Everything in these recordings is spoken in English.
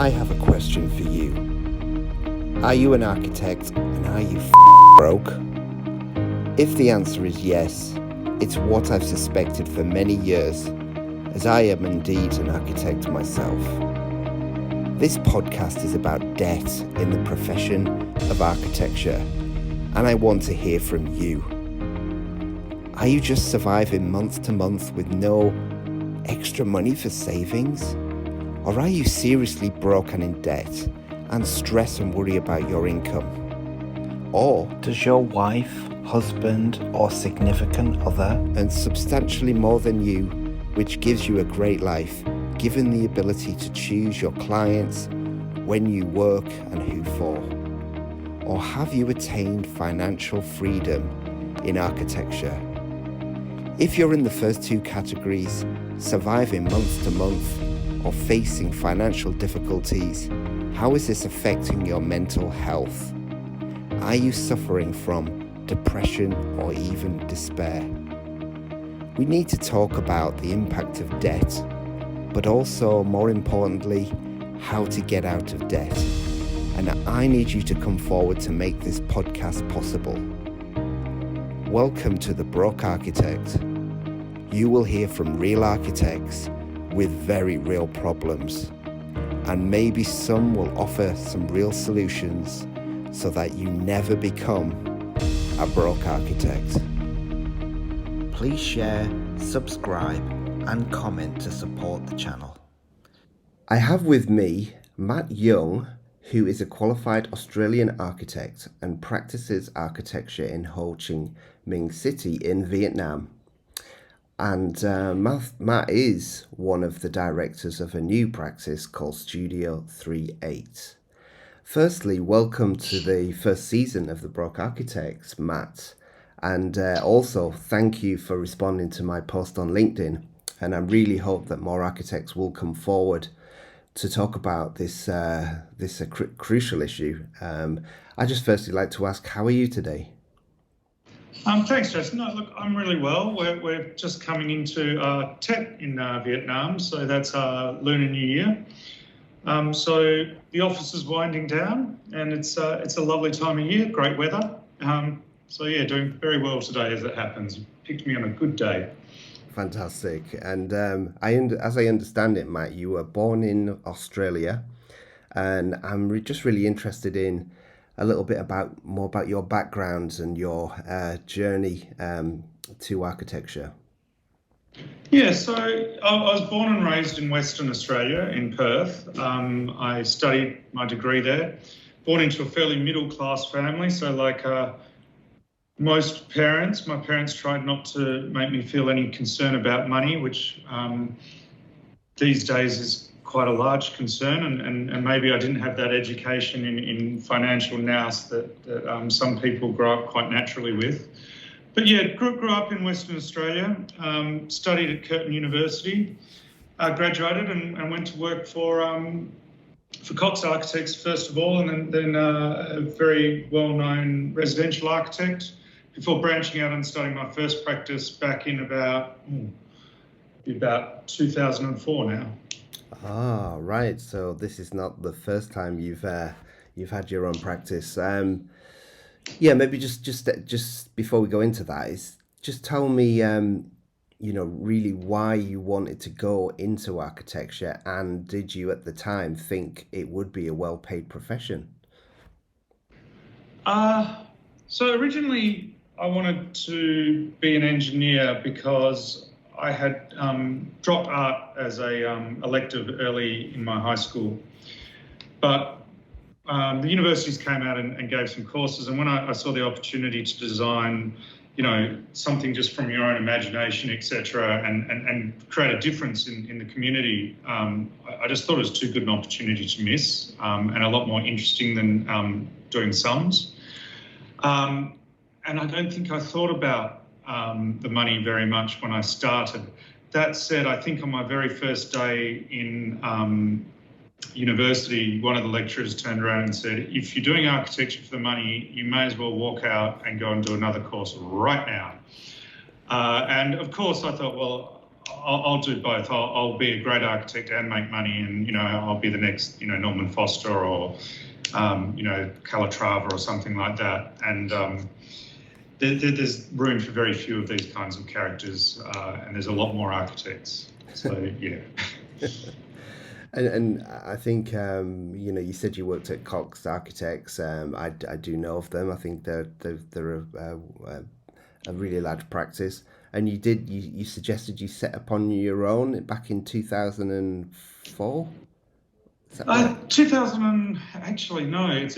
I have a question for you. Are you an architect and are you broke? If the answer is yes, it's what I've suspected for many years, as I am indeed an architect myself. This podcast is about debt in the profession of architecture, and I want to hear from you. Are you just surviving month to month with no extra money for savings? Or are you seriously broke and in debt and stress and worry about your income? Or does your wife, husband or significant other earn substantially more than you, which gives you a great life, given the ability to choose your clients, when you work and who for? Or have you attained financial freedom in architecture? If you're in the first two categories, surviving month to month or facing financial difficulties, how is this affecting your mental health? Are you suffering from depression or even despair? We need to talk about the impact of debt, but also, more importantly, how to get out of debt. And I need you to come forward to make this podcast possible. Welcome to The Broke Architect. You will hear from real architects with very real problems, and maybe some will offer some real solutions so that you never become a broke architect. Please share, subscribe and comment to support the channel. I have with me Matt Young, who is a qualified Australian architect and practices architecture in Ho Chi Minh City in Vietnam. And Matt is one of the directors of a new practice called Studio 38. Firstly, welcome to the first season of The Broke Architects, Matt. And also, thank you for responding to my post on LinkedIn. And I really hope that more architects will come forward to talk about this crucial issue. I just firstly like to ask, how are you today? Thanks, Jason. No, look, I'm really well. We're just coming into Tet in Vietnam, so that's Lunar New Year. So the office is winding down, and it's a lovely time of year, great weather. So yeah, doing very well today as it happens. You picked me on a good day. Fantastic. And as I understand it, Matt, you were born in Australia, and I'm just really interested in a little bit more about your backgrounds and your journey to architecture. Yeah, so I was born and raised in Western Australia, in Perth. I studied my degree there. Born into a fairly middle-class family, so like most parents, my parents tried not to make me feel any concern about money, which these days is quite a large concern, and maybe I didn't have that education in financial nous that some people grow up quite naturally with. But yeah, grew up in Western Australia, studied at Curtin University, graduated and went to work for Cox Architects first of all, and then a very well-known residential architect, before branching out and starting my first practice back in about 2004 now. Ah, right. So this is not the first time you've had your own practice. Yeah, maybe just before we go into that, just tell me, really why you wanted to go into architecture, and did you at the time think it would be a well-paid profession? So originally I wanted to be an engineer because I had dropped art as a elective early in my high school, but the universities came out and gave some courses, and when I saw the opportunity to design, something just from your own imagination, etc., and create a difference in the community, I just thought it was too good an opportunity to miss, and a lot more interesting than doing sums. And I don't think I thought about the money very much when I started. That said, I think on my very first day in university, one of the lecturers turned around and said, if you're doing architecture for the money, you may as well walk out and go and do another course right now. And of course I thought, well, I'll do both. I'll be a great architect and make money, and I'll be the next Norman Foster or Calatrava or something like that. And there's room for very few of these kinds of characters, and there's a lot more architects. So yeah. And I think you said you worked at Cox Architects. I do know of them. I think they're a really large practice. And you suggested you set up on your own back in 2004. Is that right? 2000 actually no, it's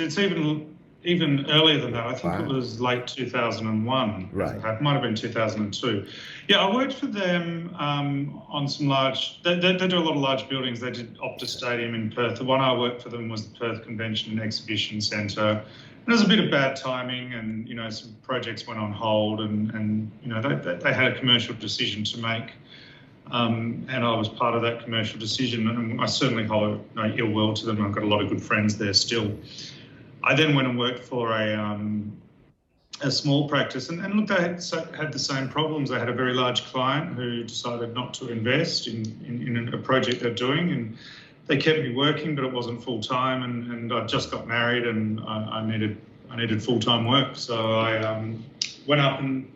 even earlier than that. I think it Wow. was late 2001. Right. It might have been 2002. Yeah, I worked for them on some large. They do a lot of large buildings. They did Optus Stadium in Perth. The one I worked for them was the Perth Convention and Exhibition Centre. And there was a bit of bad timing, and some projects went on hold, and they had a commercial decision to make. And I was part of that commercial decision, and I certainly hold no ill will to them. I've got a lot of good friends there still. I then went and worked for a small practice, and look, they had the same problems. They had a very large client who decided not to invest in a project they're doing, and they kept me working, but it wasn't full time. And I just got married, and I needed full time work, so I went up and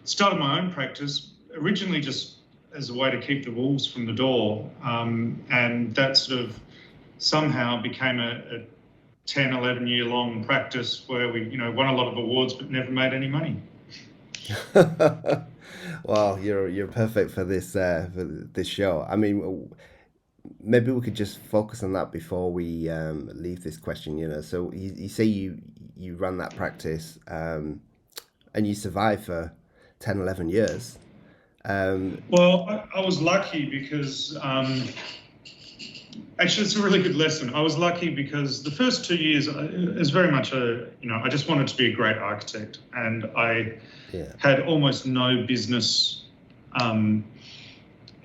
started my own practice. Originally, just as a way to keep the wolves from the door, and that sort of somehow became a 10, 11-year long practice where we, won a lot of awards but never made any money. Well, you're perfect for this show. I mean, maybe we could just focus on that before we leave this question. So you say you ran that practice, and you survived for 10, 11 years. Well, I was lucky because actually, it's a really good lesson. I was lucky because the first 2 years is very much I just wanted to be a great architect, and I had almost no business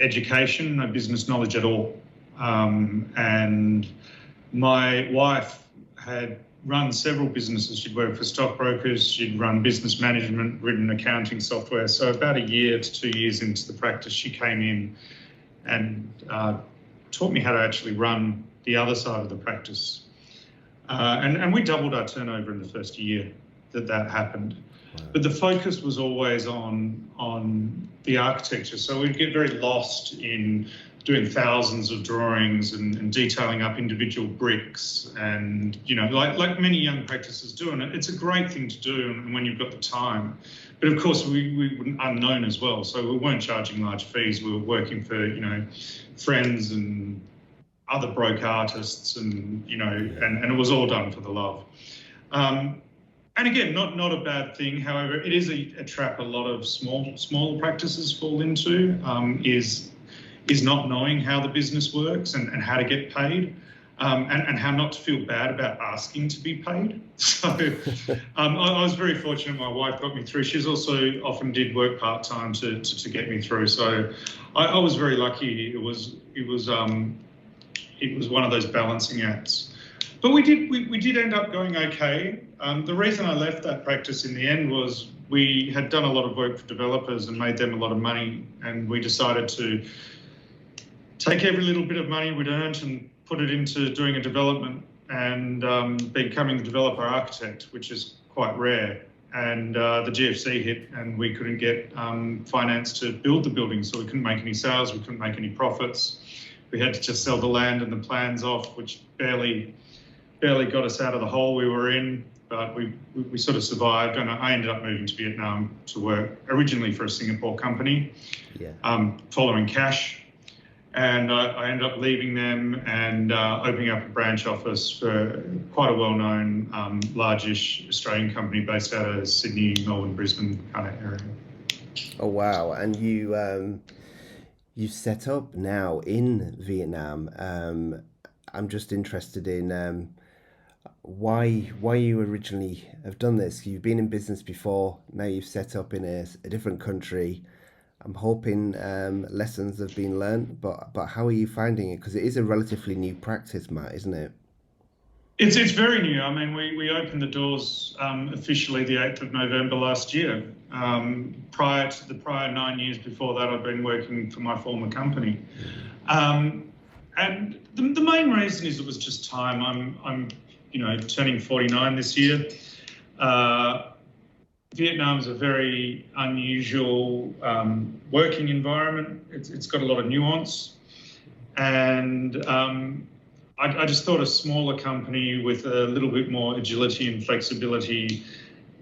education, no business knowledge at all. And my wife had run several businesses. She'd worked for stockbrokers, she'd run business management, written accounting software. So about a year to 2 years into the practice, she came in and taught me how to actually run the other side of the practice. And we doubled our turnover in the first year that happened. Wow. But the focus was always on the architecture. So we'd get very lost in doing thousands of drawings and detailing up individual bricks, and like many young practices do, and it's a great thing to do and when you've got the time. But of course we were unknown as well, so we weren't charging large fees. We were working for friends and other broke artists, and and it was all done for the love. And again, not a bad thing. However, it is a trap a lot of smaller practices fall into, is not knowing how the business works and how to get paid, and how not to feel bad about asking to be paid. So I was very fortunate. My wife got me through. She's also often did work part-time to get me through. So I was very lucky. It was one of those balancing acts. But we did end up going okay. The reason I left that practice in the end was we had done a lot of work for developers and made them a lot of money, and we decided to take every little bit of money we'd earned and put it into doing a development and becoming the developer architect, which is quite rare. And the GFC hit, and we couldn't get finance to build the building, so we couldn't make any sales, we couldn't make any profits. We had to just sell the land and the plans off, which barely got us out of the hole we were in, but we sort of survived. And I ended up moving to Vietnam to work originally for a Singapore company, following cash. And I ended up leaving them and opening up a branch office for quite a well-known, largish Australian company based out of Sydney, Melbourne, Brisbane kind of area. Oh wow! And you set up now in Vietnam. I'm just interested in why you originally have done this. You've been in business before. Now you've set up in a different country. I'm hoping lessons have been learned, but how are you finding it? Because it is a relatively new practice, Matt, isn't it? It's very new. I mean, we opened the doors officially the 8th of November last year. Prior to the prior 9 years before that, I've been working for my former company. And the main reason is it was just time. I'm turning 49 this year. Vietnam is a very unusual working environment. It's got a lot of nuance, and I just thought a smaller company with a little bit more agility and flexibility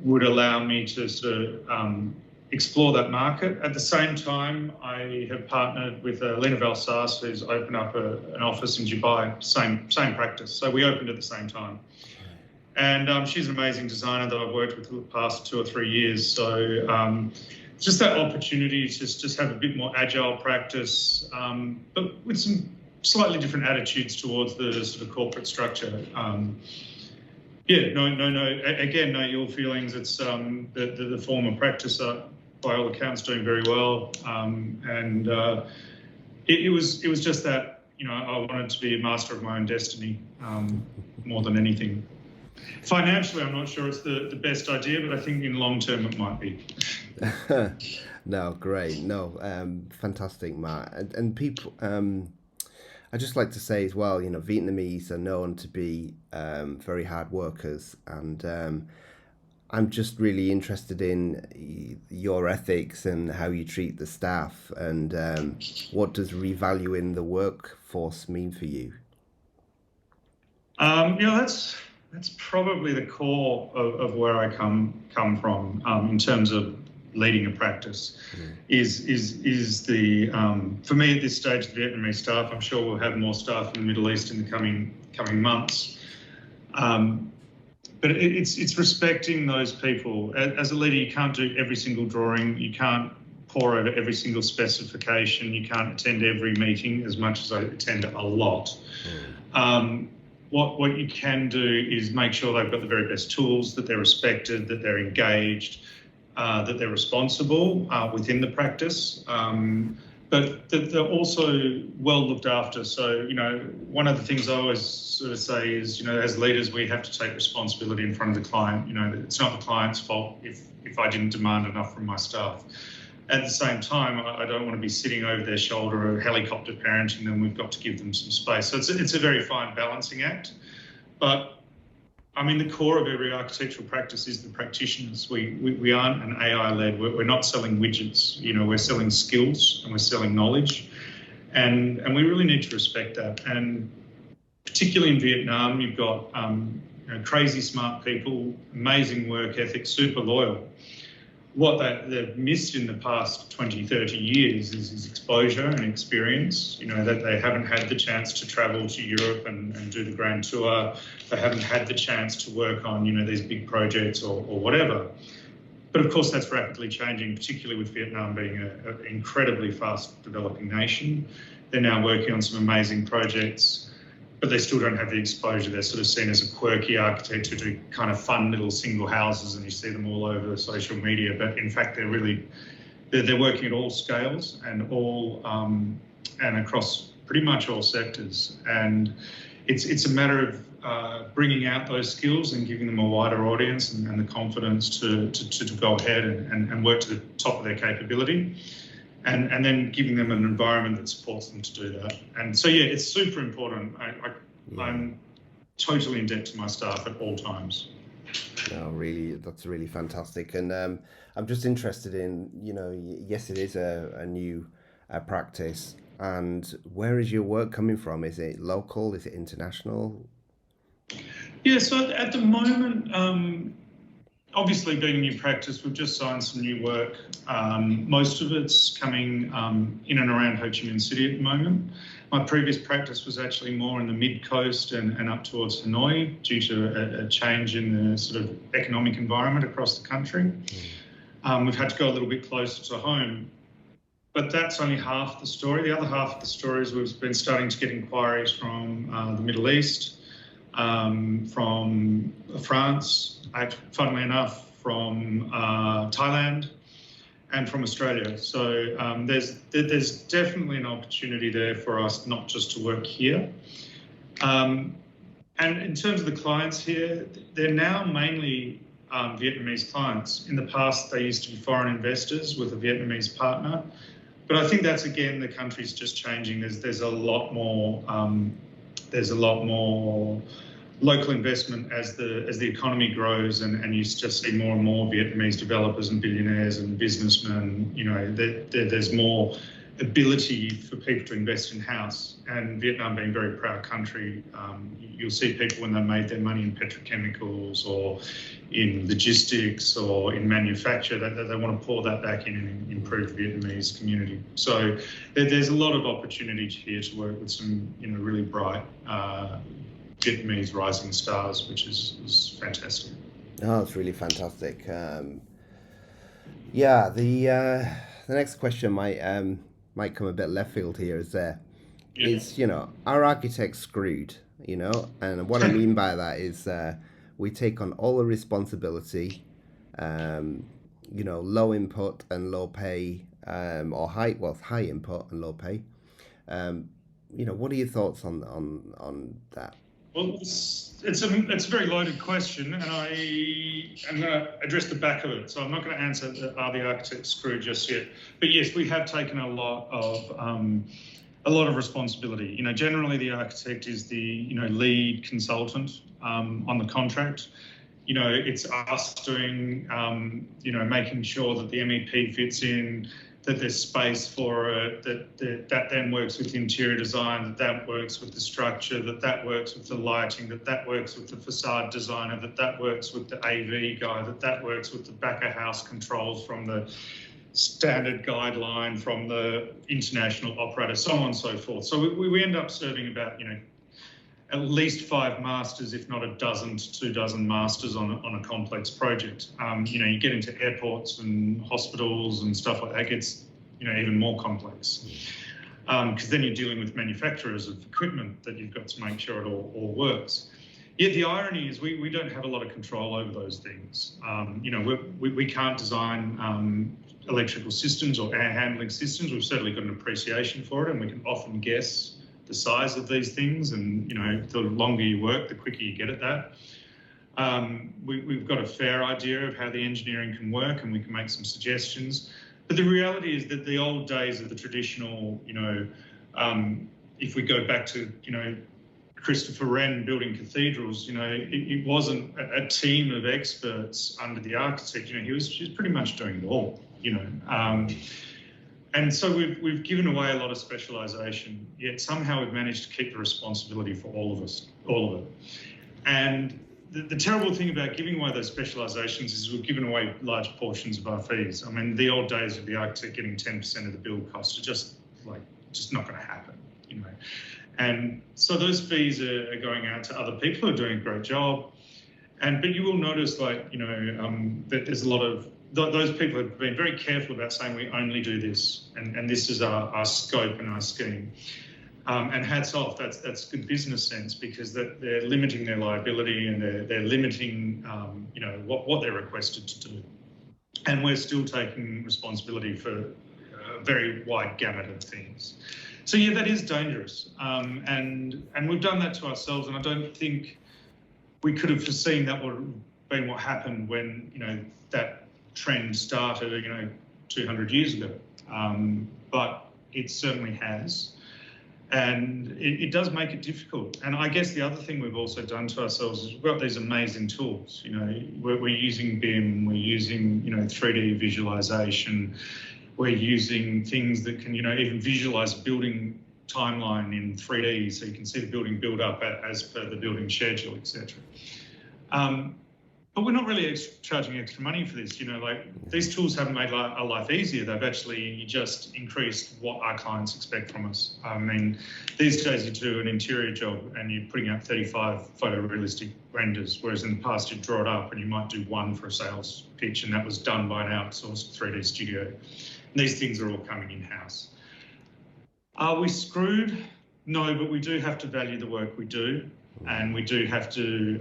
would allow me to sort of explore that market. At the same time, I have partnered with Lena Valsas, who's opened up an office in Dubai, same practice. So we opened at the same time. And she's an amazing designer that I've worked with for the past 2 or 3 years. So just that opportunity to just have a bit more agile practice, but with some slightly different attitudes towards the sort of corporate structure. Again, no ill feelings. It's the former practice, by all accounts, doing very well. It was just that, I wanted to be a master of my own destiny more than anything. Financially, I'm not sure it's the best idea, but I think in long term it might be. No, great. No, fantastic, Matt. And people, I'd just like to say as well, Vietnamese are known to be very hard workers, and I'm just really interested in your ethics and how you treat the staff, and what does revaluing the workforce mean for you? That's probably the core of where I come from in terms of leading a practice. Is the for me at this stage, the Vietnamese staff. I'm sure we'll have more staff in the Middle East in the coming months. But it's respecting those people. As a leader, you can't do every single drawing. You can't pore over every single specification. You can't attend every meeting, as much as I attend a lot. What you can do is make sure they've got the very best tools, that they're respected, that they're engaged, that they're responsible within the practice, but that they're also well looked after. So, one of the things I always sort of say is, as leaders, we have to take responsibility in front of the client. It's not the client's fault if I didn't demand enough from my staff. At the same time, I don't want to be sitting over their shoulder or helicopter parenting them. We've got to give them some space. So it's a very fine balancing act. But I mean, the core of every architectural practice is the practitioners. We aren't an AI-led. We're not selling widgets. We're selling skills and we're selling knowledge, and we really need to respect that. And particularly in Vietnam, you've got crazy smart people, amazing work ethic, super loyal. What they've missed in the past 20, 30 years is exposure and experience, that they haven't had the chance to travel to Europe and do the grand tour. They haven't had the chance to work on, these big projects or whatever. But of course, that's rapidly changing, particularly with Vietnam being an incredibly fast developing nation. They're now working on some amazing projects, but they still don't have the exposure. They're sort of seen as a quirky architect who do kind of fun little single houses, and you see them all over social media. But in fact, they're working at all scales and and across pretty much all sectors. And it's a matter of bringing out those skills and giving them a wider audience and the confidence to go ahead and work to the top of their capability. And then giving them an environment that supports them to do that. And so, it's super important. I'm totally in debt to my staff at all times. No, really, that's really fantastic. And I'm just interested in, yes, it is a new practice. And where is your work coming from? Is it local? Is it international? Yeah, so at the moment, obviously, being a new practice, we've just signed some new work. Most of it's coming in and around Ho Chi Minh City at the moment. My previous practice was actually more in the mid-coast and up towards Hanoi due to a change in the sort of economic environment across the country. We've had to go a little bit closer to home. But that's only half the story. The other half of the story is we've been starting to get inquiries from the Middle East, from France, funnily enough, from Thailand, and from Australia. So there's definitely an opportunity there for us not just to work here. And in terms of the clients here, they're now mainly Vietnamese clients. In the past, they used to be foreign investors with a Vietnamese partner. But I think that's, again, the country's just changing. There's a lot more local investment as the economy grows, and you just see more and more Vietnamese developers and billionaires and businessmen. You know, there's more ability for people to invest in house. And Vietnam being a very proud country, you'll see people when they made their money in petrochemicals or in logistics or in manufacture, they want to pour that back in and improve the Vietnamese community. So there's a lot of opportunity here to work with some, you know, really bright Vietnamese rising stars, which is fantastic. Oh, it's really fantastic. Yeah, the next question might come a bit left field here. Is you know, are architects screwed? You know, and what I mean by that is we take on all the responsibility. You know, low input and low pay, or high input and low pay. You know, what are your thoughts on that? Well, it's a very loaded question, and I'm going to address the back of it. So I'm not going to answer are the architects screwed just yet. But yes, we have taken a lot of responsibility. You know, generally the architect is the, you know, lead consultant on the contract. You know, it's us doing, you know, making sure that the MEP fits in, that there's space for it, that then works with interior design, that works with the structure, that works with the lighting, that works with the facade designer, that works with the AV guy, that works with the back of house controls from the standard guideline from the international operator, so on and so forth. So we end up serving about, you know, at least 5 masters, if not a dozen to 2 dozen masters on a complex project. You know, you get into airports and hospitals and stuff like that, it gets, you know, even more complex. Because then you're dealing with manufacturers of equipment that you've got to make sure it all works. Yet the irony is we don't have a lot of control over those things. You know, we can't design electrical systems or air handling systems. We've certainly got an appreciation for it, and we can often guess the size of these things, and, you know, the longer you work, the quicker you get at that. We've got a fair idea of how the engineering can work, and we can make some suggestions. But the reality is that the old days of the traditional, you know, if we go back to, you know, Christopher Wren building cathedrals, you know, it wasn't a team of experts under the architect. You know, he was pretty much doing it all, you know. And so we've given away a lot of specialisation, yet somehow we've managed to keep the responsibility for all of it. And the terrible thing about giving away those specialisations is we've given away large portions of our fees. I mean, the old days of the architect getting 10% of the build cost are just not going to happen, you know. And so those fees are going out to other people who are doing a great job. But you will notice, like, you know, that there's a lot of those people have been very careful about saying we only do this, and this is our scope and our scheme. And hats off, that's good business sense, because they're limiting their liability, and they're limiting, you know, what they're requested to do. And we're still taking responsibility for a very wide gamut of things. So yeah, that is dangerous, and we've done that to ourselves. And I don't think we could have foreseen that would have been what happened when, you know, that trend started, you know, 200 years ago. But it certainly has. And it does make it difficult. And I guess the other thing we've also done to ourselves is we've got these amazing tools. You know, we're using BIM, we're using, you know, 3D visualization, we're using things that can, you know, even visualize building timeline in 3D, so you can see the building build up as per the building schedule, etc. But we're not really charging extra money for this. You know, like, these tools haven't made our life easier. They've actually just increased what our clients expect from us. I mean, these days you do an interior job and you're putting out 35 photorealistic renders, whereas in the past you'd draw it up and you might do one for a sales pitch, and that was done by an outsourced 3D studio. And these things are all coming in-house. Are we screwed? No, but we do have to value the work we do, and we do have to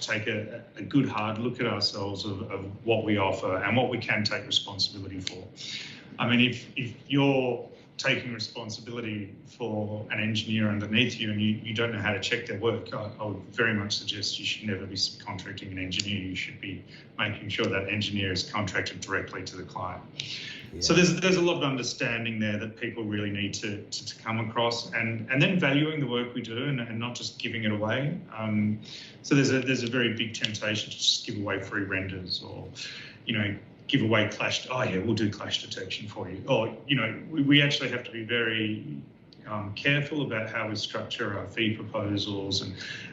take a good hard look at ourselves of what we offer and what we can take responsibility for. I mean, if you're taking responsibility for an engineer underneath you and you don't know how to check their work, I would very much suggest you should never be subcontracting an engineer. You should be making sure that engineer is contracted directly to the client. Yeah. So there's a lot of understanding there that people really need to come across, and then valuing the work we do and not just giving it away. So there's a very big temptation to just give away free renders, or give away clash. Oh yeah, we'll do clash detection for you. Or we actually have to be very careful about how we structure our fee proposals,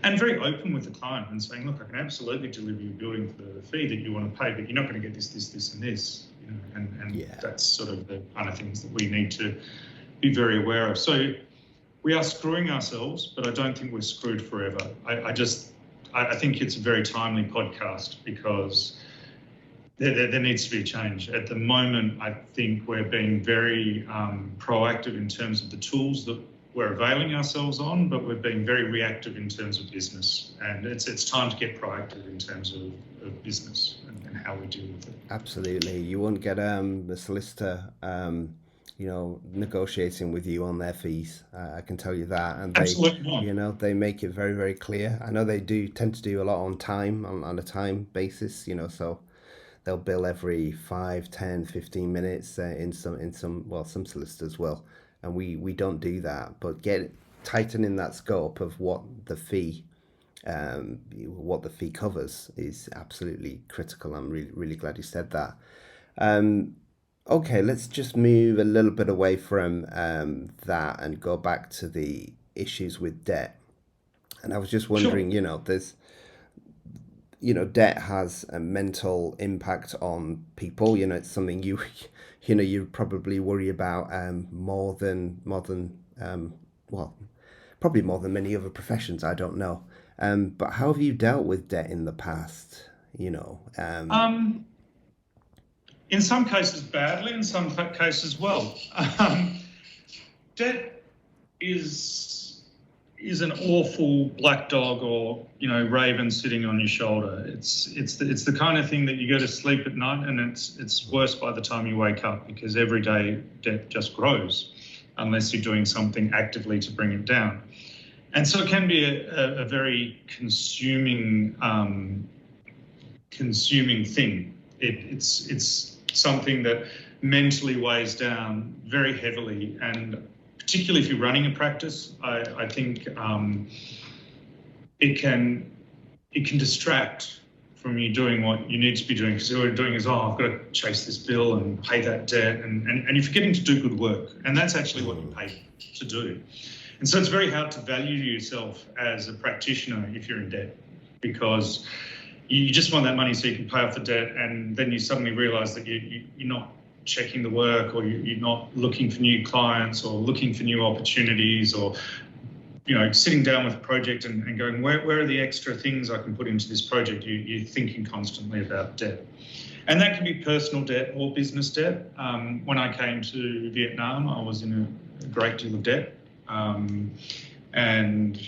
and very open with the client and saying, look, I can absolutely deliver you a building for the fee that you want to pay, but you're not going to get this, and this. And that's sort of the kind of things that we need to be very aware of. So we are screwing ourselves, but I don't think we're screwed forever. I think it's a very timely podcast because there needs to be a change. At the moment, I think we're being very proactive in terms of the tools that we're availing ourselves on, but we're being very reactive in terms of business. And it's time to get proactive in terms of business and how we deal with it. Absolutely. You won't get a solicitor negotiating with you on their fees. I can tell you that. And they, they make it very, very clear. I know they do tend to do a lot on time, on a time basis, so they'll bill every 5, 10, 15 minutes in some solicitors will. And we don't do that, but tightening that scope of what the fee covers is absolutely critical. I'm really, really glad you said that. Okay, let's just move a little bit away from that and go back to the issues with debt. And I was just wondering, Sure. There's, debt has a mental impact on people. It's something you probably worry about more than probably more than many other professions. I don't know. But how have you dealt with debt in the past? In some cases badly, in some cases well. Debt is an awful black dog or raven sitting on your shoulder. It's the kind of thing that you go to sleep at night and it's worse by the time you wake up, because every day debt just grows unless you're doing something actively to bring it down. And so it can be a very consuming thing. It's something that mentally weighs down very heavily, and particularly if you're running a practice, I think it can distract from you doing what you need to be doing, because all you're doing is, I've got to chase this bill and pay that debt, and you're forgetting to do good work, and that's actually what you pay to do. And so it's very hard to value yourself as a practitioner if you're in debt, because you just want that money so you can pay off the debt, and then you suddenly realise that you're not checking the work, or you're not looking for new clients or looking for new opportunities, or sitting down with a project and going, where are the extra things I can put into this project? You're thinking constantly about debt. And that can be personal debt or business debt. When I came to Vietnam, I was in a great deal of debt. And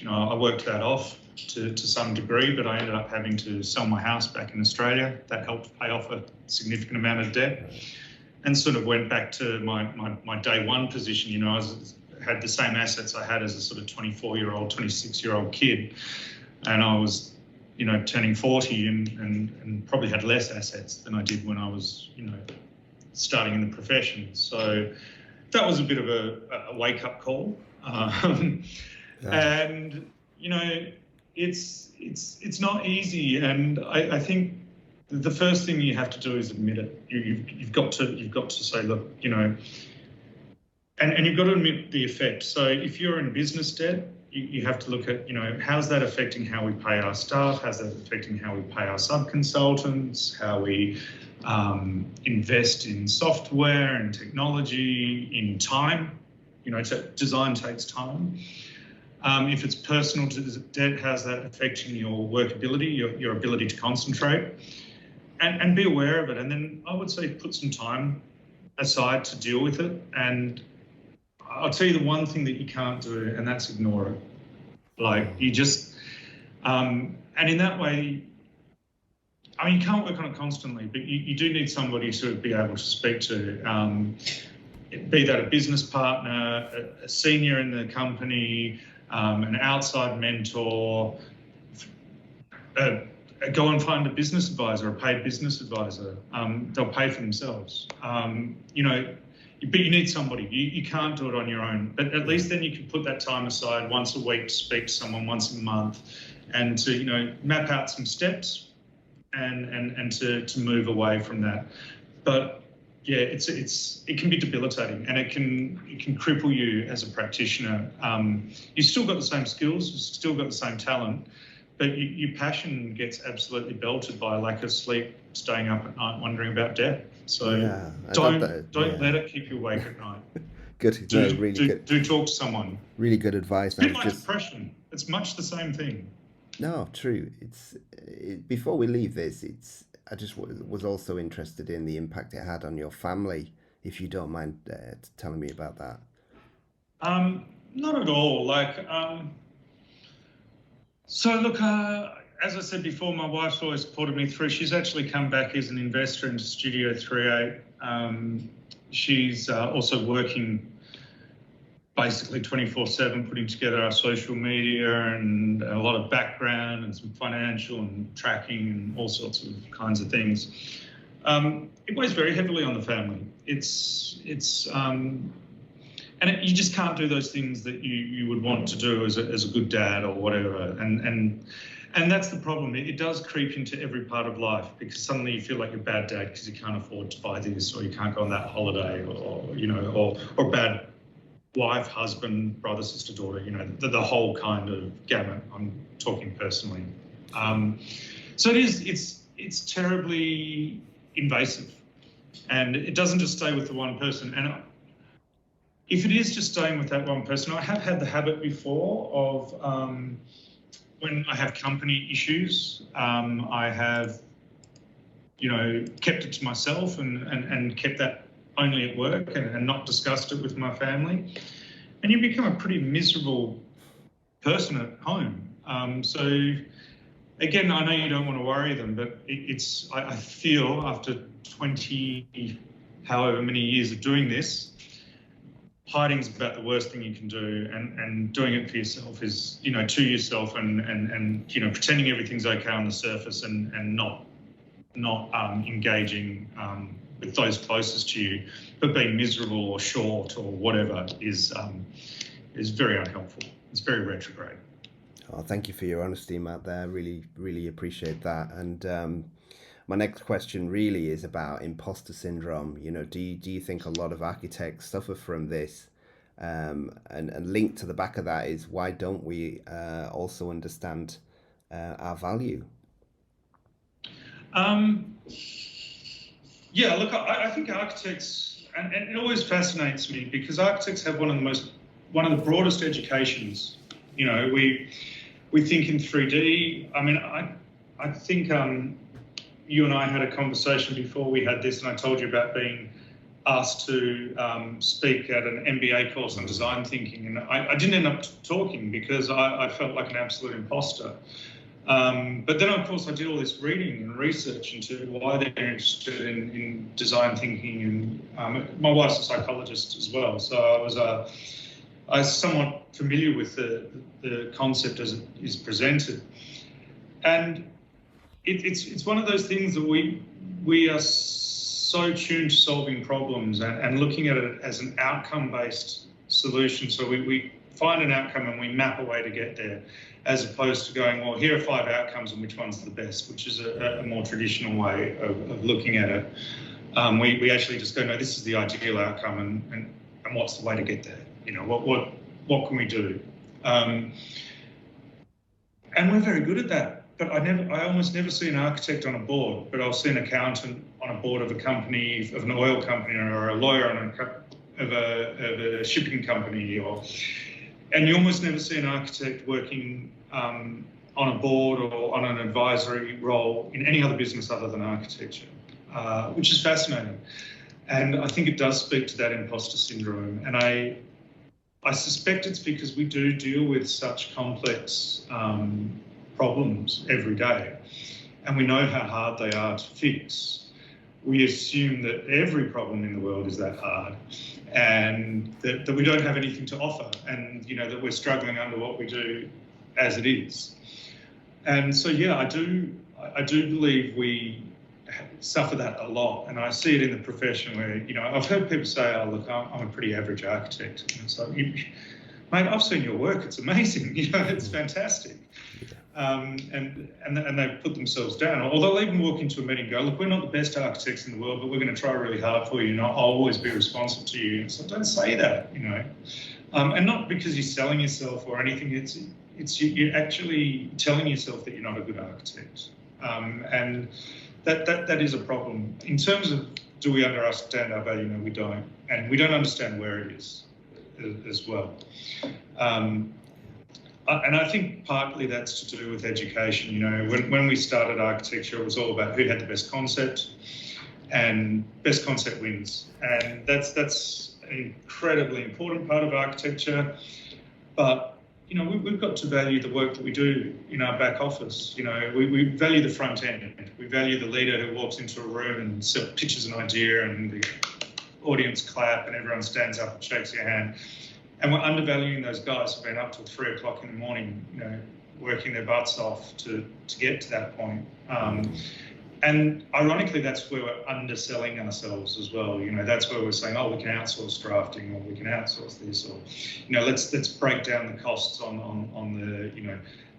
I worked that off to some degree, but I ended up having to sell my house back in Australia. That helped pay off a significant amount of debt, and sort of went back to my day one position. I had the same assets I had as a sort of 24-year-old, 26-year-old kid, and I was turning 40 and probably had less assets than I did when I was starting in the profession. So that was a bit of a wake-up call. And it's not easy, and I think the first thing you have to do is admit it. You've got to say, look, and you've got to admit the effect. So if you're in business debt, you have to look at how's that affecting how we pay our staff, how's that affecting how we pay our sub-consultants, how we invest in software and technology, in time. Design takes time. If it's personal to debt, how's that affecting your workability, your ability to concentrate, and be aware of it. And then I would say put some time aside to deal with it. And I'll tell you the one thing that you can't do, and that's ignore it. Like you just, and in that way, you can't work on it constantly, but you do need somebody to be able to speak to. be that a business partner, a senior in the company, an outside mentor. Go and find a business advisor, a paid business advisor. They'll pay for themselves. You know, but you need somebody. You can't do it on your own. But at least then you can put that time aside once a week to speak to someone, once a month, and to, you know, map out some steps and to move away from that. But yeah, it can be debilitating, and it can cripple you as a practitioner. You've still got the same skills, you've still got the same talent, but your passion gets absolutely belted by lack of sleep, staying up at night, wondering about death. So Yeah, don't let it keep you awake at night. Good. No, really good. Do talk to someone. Really good advice. It's a bit like depression. It's much the same thing. No, true. Before we leave this, I just was also interested in the impact it had on your family, if you don't mind telling me about that. Not at all. Like, so look, as I said before, my wife's always supported me through. She's actually come back as an investor into Studio 38. She's also working basically 24/7, putting together our social media and a lot of background and some financial and tracking and all sorts of kinds of things. It weighs very heavily on the family. You just can't do those things that you would want to do as a good dad or whatever. And that's the problem. It does creep into every part of life, because suddenly you feel like you're a bad dad because you can't afford to buy this, or you can't go on that holiday, or you know, or bad wife, husband, brother, sister, daughter. You know, the whole kind of gamut. I'm talking personally. So it's terribly invasive, and it doesn't just stay with the one person. And if it is just staying with that one person, I have had the habit before of when I have company issues, I have, you know, kept it to myself and kept that only at work and not discussed it with my family. And you become a pretty miserable person at home. So again, I know you don't want to worry them, but I feel after 20, however many years of doing this, hiding's about the worst thing you can do, and doing it for yourself is, you know, to yourself and you know, pretending everything's okay on the surface and not engaging with those closest to you, but being miserable or short or whatever is very unhelpful. It's very retrograde. Oh, thank you for your honesty, Matt, there. Really, really appreciate that. And my next question really is about imposter syndrome. You know, do you think a lot of architects suffer from this? And linked to the back of that is, why don't we also understand our value? Yeah, look, I think architects, and it always fascinates me, because architects have one of the broadest educations. You know, we think in 3D. I mean, I think you and I had a conversation before we had this, and I told you about being asked to speak at an MBA course on design thinking, and I didn't end up talking because I felt like an absolute imposter. But then, of course, I did all this reading and research into why they're interested in design thinking, and my wife's a psychologist as well, so I was somewhat familiar with the concept as it is presented. And it's one of those things that we are so tuned to solving problems and looking at it as an outcome-based solution. So we find an outcome and we map a way to get there, as opposed to going, well, here are 5 outcomes and which one's the best, which is a more traditional way of looking at it. We actually just go, no, this is the ideal outcome, and what's the way to get there? You know, what can we do? And we're very good at that. But I almost never see an architect on a board, but I'll see an accountant on a board of a company, of an oil company, or a lawyer of a shipping company, and you almost never see an architect working on a board or on an advisory role in any other business other than architecture, which is fascinating. And I think it does speak to that imposter syndrome. And I suspect it's because we do deal with such complex problems every day, and we know how hard they are to fix. we assume that every problem in the world is that hard, and that we don't have anything to offer, and that we're struggling under what we do as it is. And so I do believe we suffer that a lot, and I see it in the profession where I've heard people say, "Oh, look, I'm a pretty average architect," and it's like, mate, I've seen your work; it's amazing. It's fantastic. And they put themselves down, or they'll even walk into a meeting and go, "Look, we're not the best architects in the world, but we're going to try really hard for you, and I'll always be responsive to you." And so don't say that, and not because you're selling yourself or anything. It's you're actually telling yourself that you're not a good architect, and that is a problem. In terms of, do we understand our value? No, we don't, and we don't understand where it is as well. And I think partly that's to do with education. When we started architecture, it was all about who had the best concept, and best concept wins. And that's an incredibly important part of architecture. But we've got to value the work that we do in our back office. We value the front end. We value the leader who walks into a room and pitches an idea, and the audience clap, and everyone stands up and shakes your hand. And we're undervaluing those guys who've been up till 3 o'clock in the morning, working their butts off to get to that point. And ironically, that's where we're underselling ourselves as well. That's where we're saying, "Oh, we can outsource drafting, or we can outsource this, or let's break down the costs on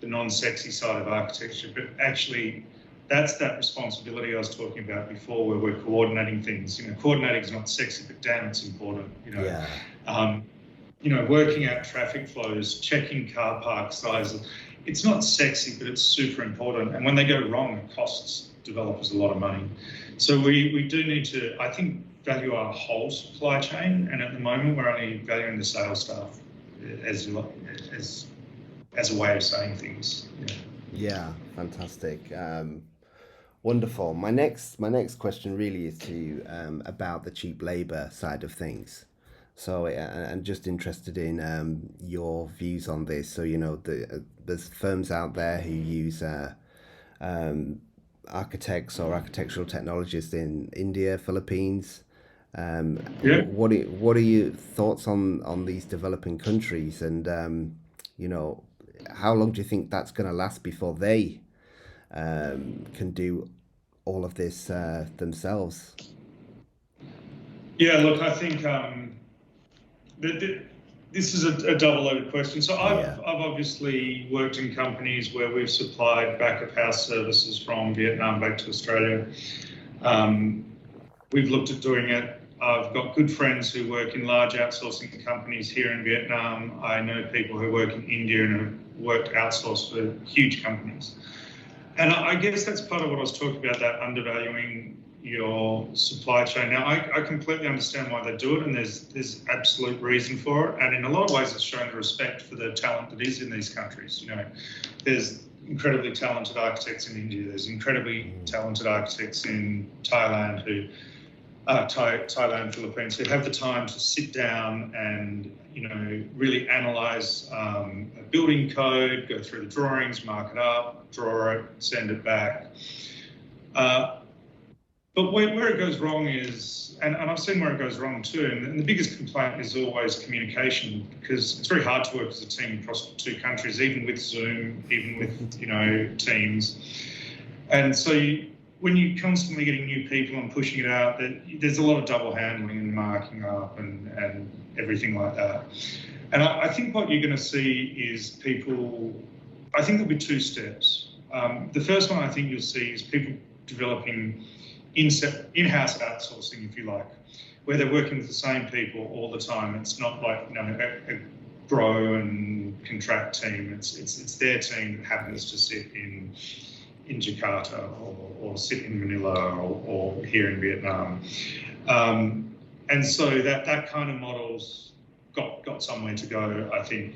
the non-sexy side of architecture." But actually, that's that responsibility I was talking about before, where we're coordinating things. Coordinating is not sexy, but damn, it's important. Working out traffic flows, checking car park sizes. It's not sexy, but it's super important. And when they go wrong, it costs developers a lot of money. So we do need to, I think, value our whole supply chain. And at the moment, we're only valuing the sales staff as a way of saying things. Yeah, fantastic. Wonderful. My next question really is about the cheap labor side of things. So I'm just interested in your views on this. So there's firms out there who use architects or architectural technologists in India, Philippines. What are your thoughts on these developing countries, and how long do you think that's going to last before they can do all of this themselves? Yeah, look, I think this is a double-loaded question. So I've obviously worked in companies where we've supplied back-of-house services from Vietnam back to Australia. We've looked at doing it. I've got good friends who work in large outsourcing companies here in Vietnam. I know people who work in India and have worked outsourced for huge companies. And I guess that's part of what I was talking about, that undervaluing your supply chain. Now, I completely understand why they do it, and there's absolute reason for it. And in a lot of ways, it's showing the respect for the talent that is in these countries. There's incredibly talented architects in India. There's incredibly talented architects in Thailand Philippines, who have the time to sit down and really analyze a building code, go through the drawings, mark it up, draw it, send it back. But where it goes wrong is, and I've seen where it goes wrong too, and the biggest complaint is always communication, because it's very hard to work as a team across 2 countries, even with Zoom, even with Teams. And so when you're constantly getting new people and pushing it out, there's a lot of double handling and marking up and everything like that. And I think what you're going to see is people, I think there'll be 2 steps. The first one I think you'll see is people developing in-house outsourcing, if you like, where they're working with the same people all the time. It's not like a grow and contract team. It's their team that happens to sit in Jakarta or sit in Manila or here in Vietnam. And so that kind of model's got somewhere to go, I think.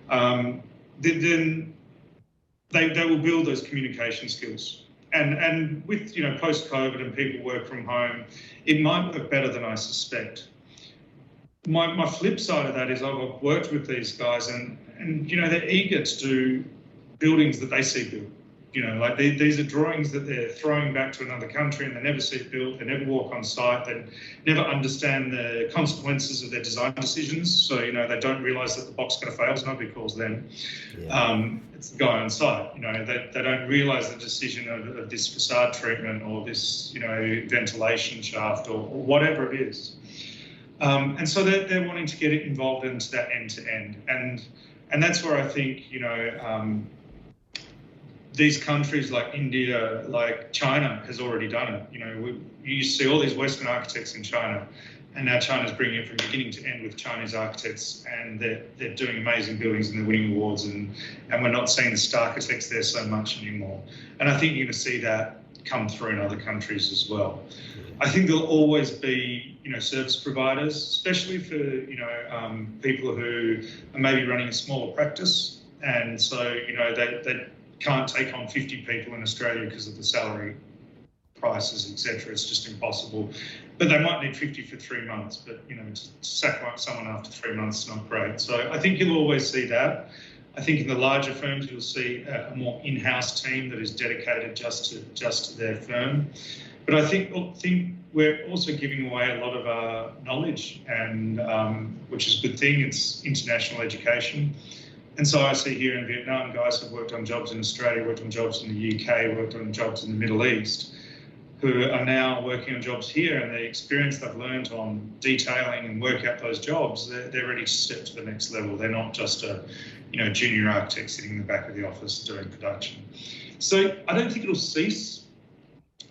Then they will build those communication skills. And with post-COVID and people work from home, it might work better than I suspect. My flip side of that is I've worked with these guys and they're eager to do buildings that they see built. Like these are drawings that they're throwing back to another country, and they never see it built, they never walk on site, they never understand the consequences of their design decisions. So, they don't realise that the box is going to fail, so nobody calls them. Yeah. It's the guy on site. They don't realise the decision of this facade treatment or this, ventilation shaft or whatever it is. And so they're wanting to get involved into that end to end. And that's where I think, these countries like India, like China has already done it. You see all these Western architects in China, and now China's bringing it from beginning to end with Chinese architects, and they're doing amazing buildings and they're winning awards, and we're not seeing the star architects there so much anymore. And I think you're going to see that come through in other countries as well. I think there'll always be, service providers, especially for, people who are maybe running a smaller practice, and so, they can't take on 50 people in Australia because of the salary prices, etc. It's just impossible. But they might need 50 for 3 months, but to sack someone after 3 months is not great. So I think you'll always see that. I think in the larger firms you'll see a more in-house team that is dedicated just to their firm. But I think we're also giving away a lot of our knowledge, and which is a good thing. It's international education. And so I see here in Vietnam, guys have worked on jobs in Australia, worked on jobs in the UK, worked on jobs in the Middle East, who are now working on jobs here, and the experience they've learned on detailing and work out those jobs, they're ready to step to the next level. They're not just a junior architect sitting in the back of the office doing production. So I don't think it'll cease.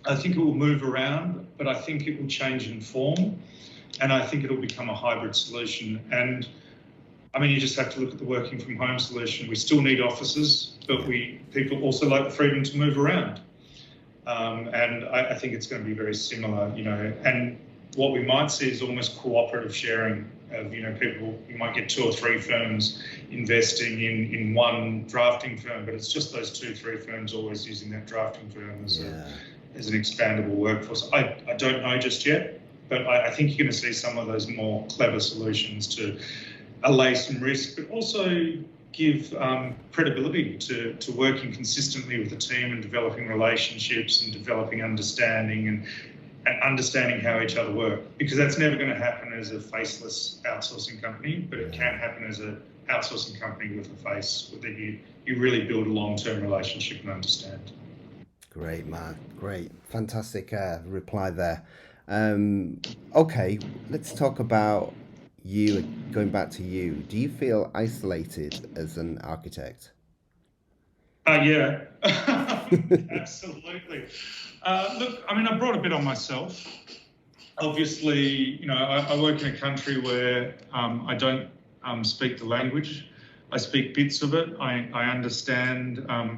I think it will move around, but I think it will change in form, and I think it'll become a hybrid solution. And you just have to look at the working from home solution. We still need offices, but people also like the freedom to move around. And I think it's going to be very similar, and what we might see is almost cooperative sharing of, people. You might get 2 or 3 firms investing in one drafting firm, but it's just those 2-3 firms always using that drafting firm as an expandable workforce. I don't know just yet, but I think you're going to see some of those more clever solutions to allay some risk, but also give credibility to working consistently with the team and developing relationships and developing understanding and understanding how each other work. Because that's never going to happen as a faceless outsourcing company, but it can happen as an outsourcing company with a face that you really build a long-term relationship and understand. Great, Mark. Great. Fantastic reply there. Okay, let's talk about you, going back to you. Do you feel isolated as an architect? Yeah, absolutely. Look, I brought a bit on myself. Obviously, I work in a country where I don't speak the language. I speak bits of it. I understand a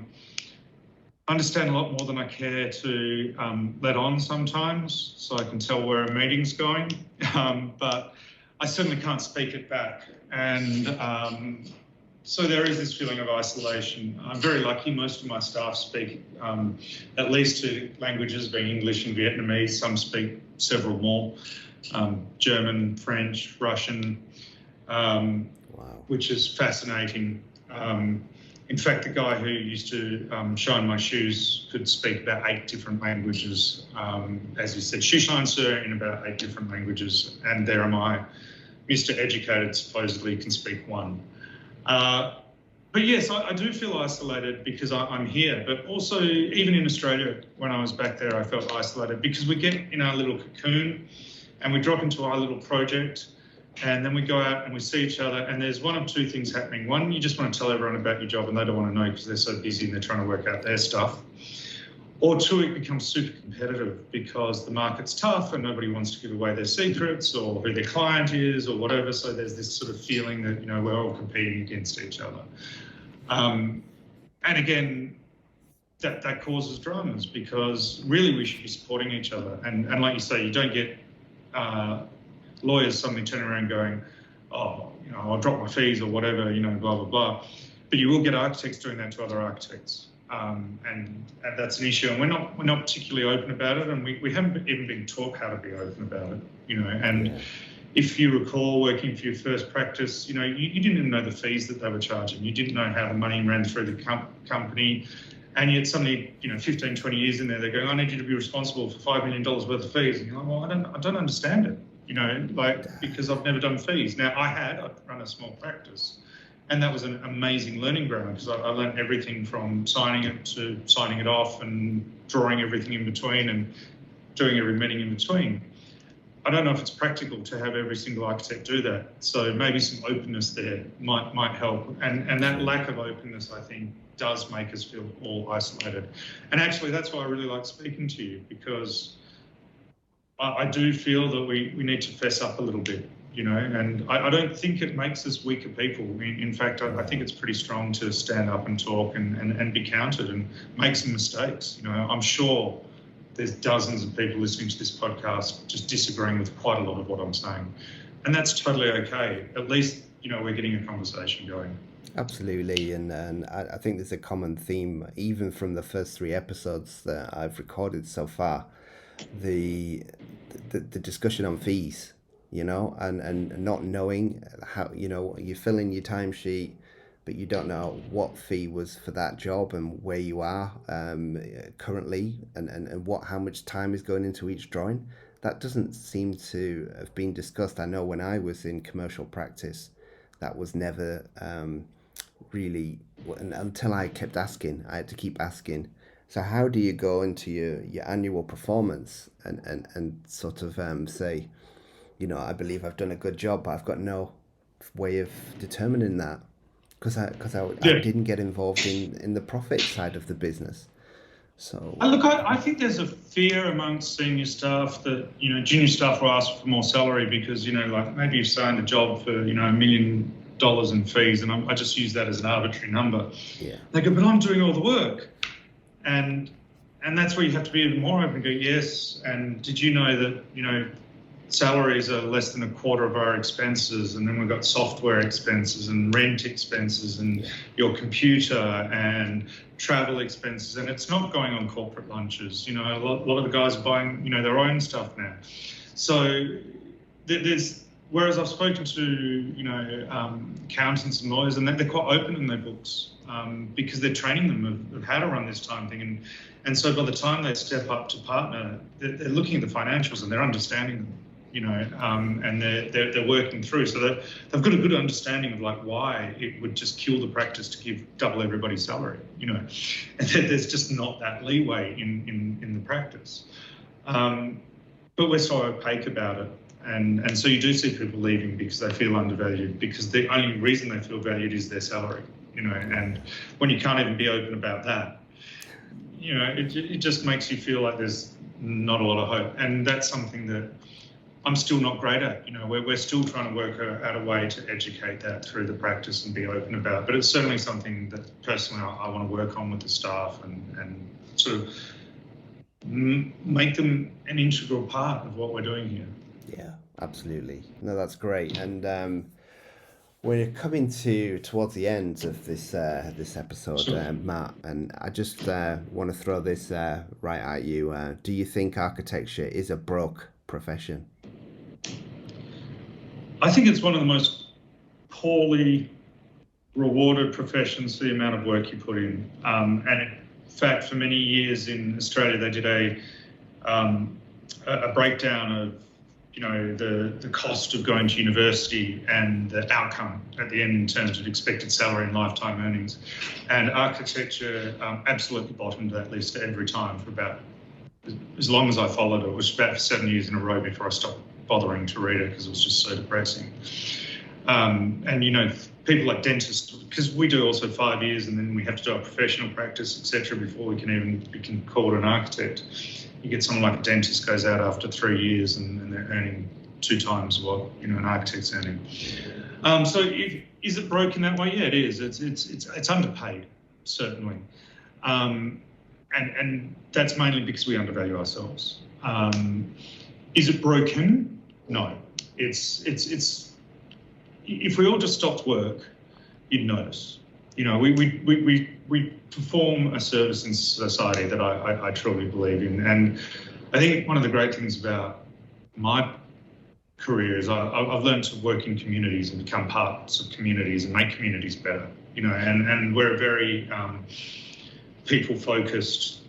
lot more than I care to let on sometimes, so I can tell where a meeting's going. But I certainly can't speak it back. And so there is this feeling of isolation. I'm very lucky. Most of my staff speak at least 2 languages, being English and Vietnamese. Some speak several more, German, French, Russian, which is fascinating. In fact, the guy who used to shine my shoes could speak about 8 different languages. As you said, shoe shine, sir, in about 8 different languages. And there am I, Mr. Educated, supposedly can speak 1. But yes, I do feel isolated because I'm here. But also, even in Australia, when I was back there, I felt isolated because we get in our little cocoon and we drop into our little project. And then we go out and we see each other, and there's one of 2 things happening. One, you just want to tell everyone about your job and they don't want to know because they're so busy and they're trying to work out their stuff. Or 2, it becomes super competitive because the market's tough and nobody wants to give away their secrets or who their client is or whatever. So there's this sort of feeling that, we're all competing against each other. And again, that causes dramas because really we should be supporting each other. And like you say, you don't get lawyers suddenly turning around going, oh, I'll drop my fees or whatever, blah, blah, blah. But you will get architects doing that to other architects. And that's an issue. And we're not particularly open about it. And we haven't even been taught how to be open about it, And if you recall working for your first practice, you didn't even know the fees that they were charging. You didn't know how the money ran through the company. And yet suddenly, 15, 20 years in there, they're going, I need you to be responsible for $5 million worth of fees. And you're like, well, I don't understand it, because I've never done fees. Now, I run a small practice. And that was an amazing learning ground, because I learned everything from signing it to signing it off and drawing everything in between and doing every meeting in between. I don't know if it's practical to have every single architect do that. So maybe some openness there might help. And that lack of openness, I think, does make us feel all isolated. And actually, that's why I really like speaking to you, because I do feel that we need to fess up a little bit, and I don't think it makes us weaker people. In fact, I think it's pretty strong to stand up and talk and be counted and make some mistakes. I'm sure there's dozens of people listening to this podcast just disagreeing with quite a lot of what I'm saying. And that's totally okay. At least, we're getting a conversation going. Absolutely, and I think there's a common theme, even from the first 3 episodes that I've recorded so far, the discussion on fees, and not knowing how, you fill in your timesheet, but you don't know what fee was for that job and where you are currently, and how much time is going into each drawing. That doesn't seem to have been discussed. I know when I was in commercial practice, that was never really, until I kept asking. I had to keep asking. So how do you go into your annual performance and sort of say, I believe I've done a good job, but I've got no way of determining that, because I didn't get involved in the profit side of the business. So look, I think there's a fear amongst senior staff that, junior staff will ask for more salary because, maybe you've signed a job for, $1 million in fees, and I just use that as an arbitrary number. Yeah. They go, but I'm doing all the work. And that's where you have to be even more open and go, yes, and did you know that, salaries are less than a quarter of our expenses, and then we've got software expenses and rent expenses and your computer and travel expenses, and it's not going on corporate lunches. A lot of the guys are buying, their own stuff now. So there's, whereas I've spoken to, accountants and lawyers, and they're quite open in their books because they're training them of how to run this time thing. And so by the time they step up to partner, they're looking at the financials and they're understanding them. And they're working through. So they've got a good understanding of why it would just kill the practice to give double everybody's salary, and there's just not that leeway in the practice. But we're so opaque about it. And so you do see people leaving because they feel undervalued, because the only reason they feel valued is their salary, and when you can't even be open about that, it just makes you feel like there's not a lot of hope. And that's something that I'm still not great at. We're still trying to work out a way to educate that through the practice and be open about. But it's certainly something that personally I want to work on with the staff and sort of make them an integral part of what we're doing here. Yeah, absolutely. No, that's great. And we're coming towards the end of this episode, sure. Matt, and I just want to throw this right at you. Do you think architecture is a broke profession? I think it's one of the most poorly rewarded professions for the amount of work you put in. And in fact, for many years in Australia, they did a breakdown of the cost of going to university and the outcome at the end in terms of expected salary and lifetime earnings. And architecture absolutely bottomed that list every time for about as long as I followed it. It was about 7 years in a row before I stopped bothering to read it because it was just so depressing. And people like dentists, because we do also 5 years and then we have to do our professional practice, etc., before we can call it an architect. You get someone like a dentist goes out after 3 years and they're earning 2 times what an architect's earning. So is it broken that way? Yeah, it is. It's underpaid, certainly. And that's mainly because we undervalue ourselves. Is it broken? No. It's if we all just stopped work, you'd notice. We perform a service in society that I truly believe in. And I think one of the great things about my career is I've learned to work in communities and become parts of communities and make communities better, and we're a very people-focused.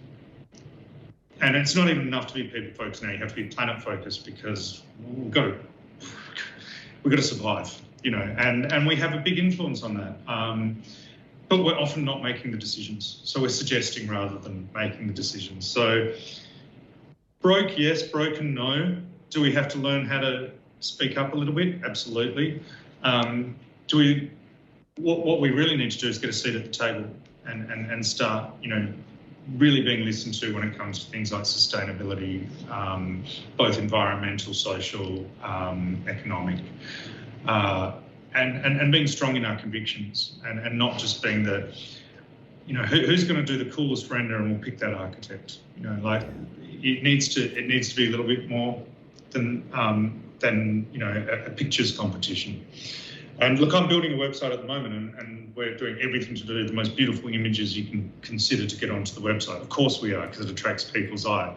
And it's not even enough to be people-focused now. You have to be planet-focused, because we've got to survive, and we have a big influence on that. But we're often not making the decisions. So we're suggesting rather than making the decisions. So broke, yes. Broken, no. Do we have to learn how to speak up a little bit? Absolutely. What we really need to do is get a seat at the table and start, really being listened to when it comes to things like sustainability, both environmental, social, economic, and being strong in our convictions, and not just being who's going to do the coolest render and we'll pick that architect. It needs to be a little bit more than a pictures competition. And look, I'm building a website at the moment, and we're doing everything to do the most beautiful images you can consider to get onto the website. Of course we are, because it attracts people's eye.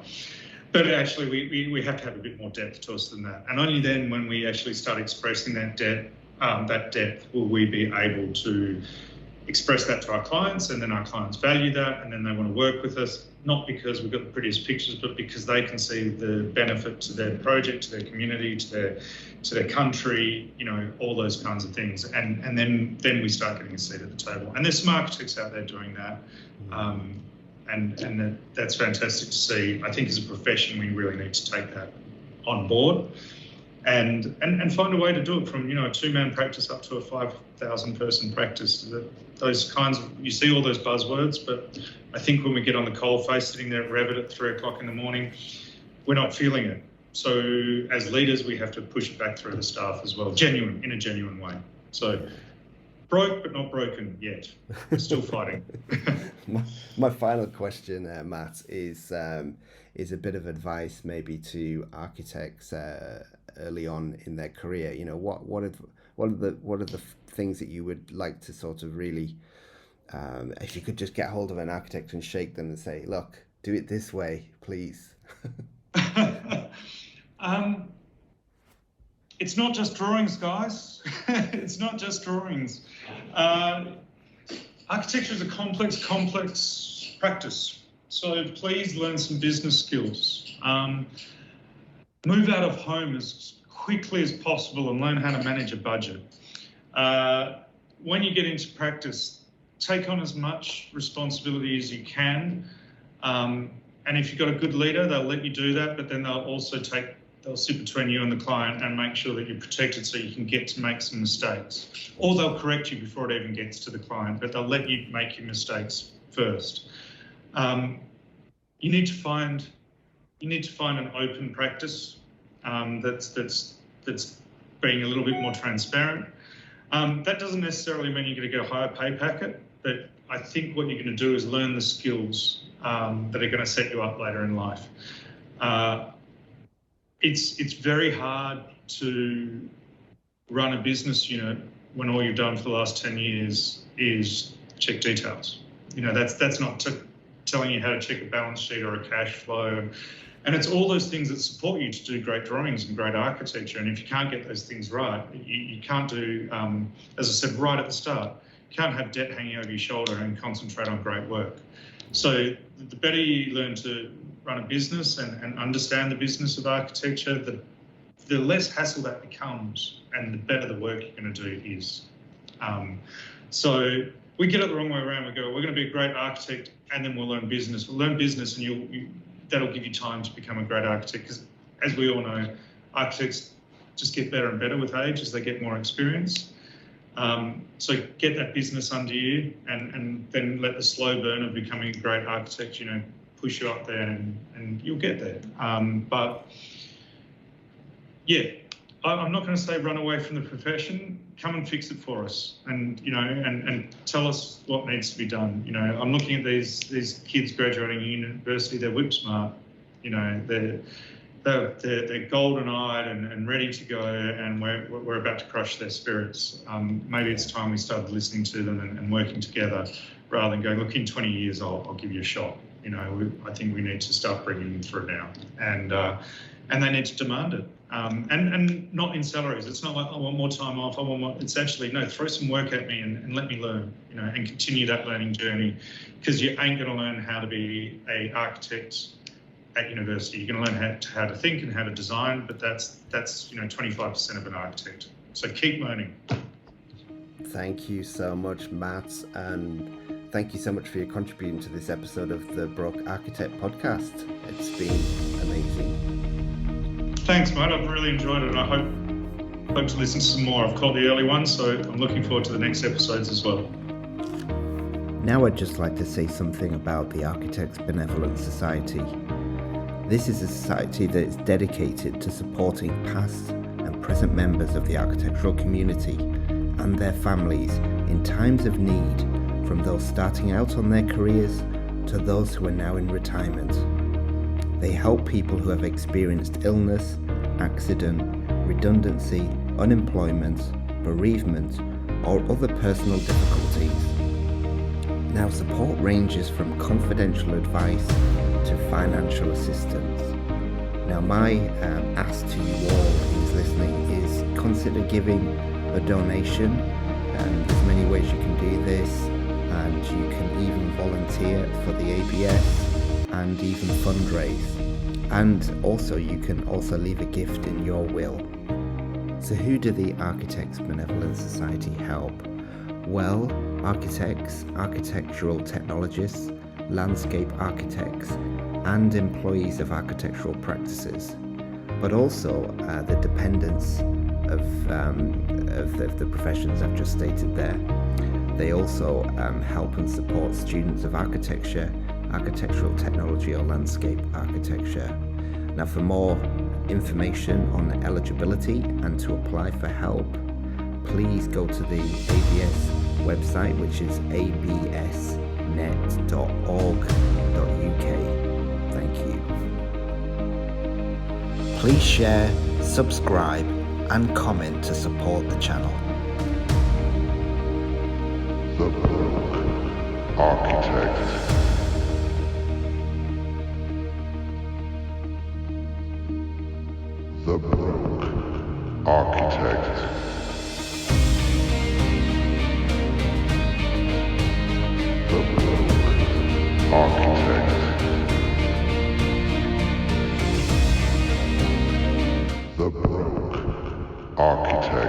But actually, we have to have a bit more depth to us than that. And only then, when we actually start expressing that depth, will we be able to express that to our clients, and then our clients value that, and then they want to work with us, not because we've got the prettiest pictures, but because they can see the benefit to their project, to their community, to their country, all those kinds of things. And then we start getting a seat at the table. And there's some architects out there doing that. And that's fantastic to see. I think as a profession, we really need to take that on board and find a way to do it, from, a 2-man practice up to a 5,000 person practice. Those kinds of, you see all those buzzwords, but I think when we get on the coalface sitting there at Revit at 3 o'clock in the morning, we're not feeling it. So as leaders, we have to push it back through the staff as well, in a genuine way. So broke, but not broken yet. We're still fighting. My final question, Matt, is a bit of advice maybe to architects early on in their career. What are the things that you would like to sort of really, if you could just get hold of an architect and shake them and say, look, do it this way, please. It's not just drawings, guys. It's not just drawings. Architecture is a complex practice. So please learn some business skills. Move out of home as quickly as possible and learn how to manage a budget. When you get into practice, take on as much responsibility as you can. And if you've got a good leader, they'll let you do that, but then they'll sit between you and the client and make sure that you're protected so you can get to make some mistakes. Or they'll correct you before it even gets to the client, but they'll let you make your mistakes first. You need to find an open practice that's being a little bit more transparent. That doesn't necessarily mean you're going to get a higher pay packet, but I think what you're going to do is learn the skills that are going to set you up later in life. It's very hard to run a business unit when all you've done for the last 10 years is check details. That's not telling you how to check a balance sheet or a cash flow. And it's all those things that support you to do great drawings and great architecture. And if you can't get those things right, you can't do, as I said right at the start, you can't have debt hanging over your shoulder and concentrate on great work. So the better you learn to run a business and understand the business of architecture, the less hassle that becomes, and the better the work you're going to do is. So we get it the wrong way around. We go, we're going to be a great architect, and then we'll learn business. We'll learn business, and that'll give you time to become a great architect. Because as we all know, architects just get better and better with age as they get more experience. So get that business under you, and then let the slow burn of becoming a great architect, push you up there, and you'll get there. But yeah, I'm not going to say run away from the profession. Come and fix it for us, and tell us what needs to be done. I'm looking at these kids graduating university. They're whip smart. They're golden-eyed and ready to go, and we're about to crush their spirits. Maybe it's time we started listening to them and working together, rather than going, look, in 20 years I'll give you a shot. I think we need to start bringing them through now. And and they need to demand it. And not in salaries. It's not like, I want more time off, I want more. It's actually, no, throw some work at me and let me learn, and continue that learning journey, because you ain't going to learn how to be an architect at university. You're going to learn how to think and how to design, but that's 25% of an architect. So keep learning. Thank you so much, Matt, and thank you so much for your contributing to this episode of the Broke Architect podcast. It's been amazing. Thanks, mate. I've really enjoyed it, and I hope to listen to some more. I've caught the early ones, so I'm looking forward to the next episodes as well. Now I'd just like to say something about the Architects Benevolent Society. This is a society that is dedicated to supporting past and present members of the architectural community and their families in times of need, from those starting out on their careers to those who are now in retirement. They help people who have experienced illness, accident, redundancy, unemployment, bereavement, or other personal difficulties. Now, support ranges from confidential advice to financial assistance. Now, my ask to you all who's listening is consider giving a donation. There's many ways you can do this, and you can even volunteer for the ABS and even fundraise. And also you can also leave a gift in your will. So who do the Architects Benevolent Society help? Well, architects, architectural technologists, landscape architects, and employees of architectural practices, but also the dependents of the professions I've just stated there. They also help and support students of architecture, architectural technology, or landscape architecture. Now, for more information on eligibility and to apply for help, please go to the ABS website, which is absnet.org.uk. Thank you. Please share, subscribe, and comment to support the channel. The Broke Architect. The Broke Architect. The Broke Architect. The Broke Architect.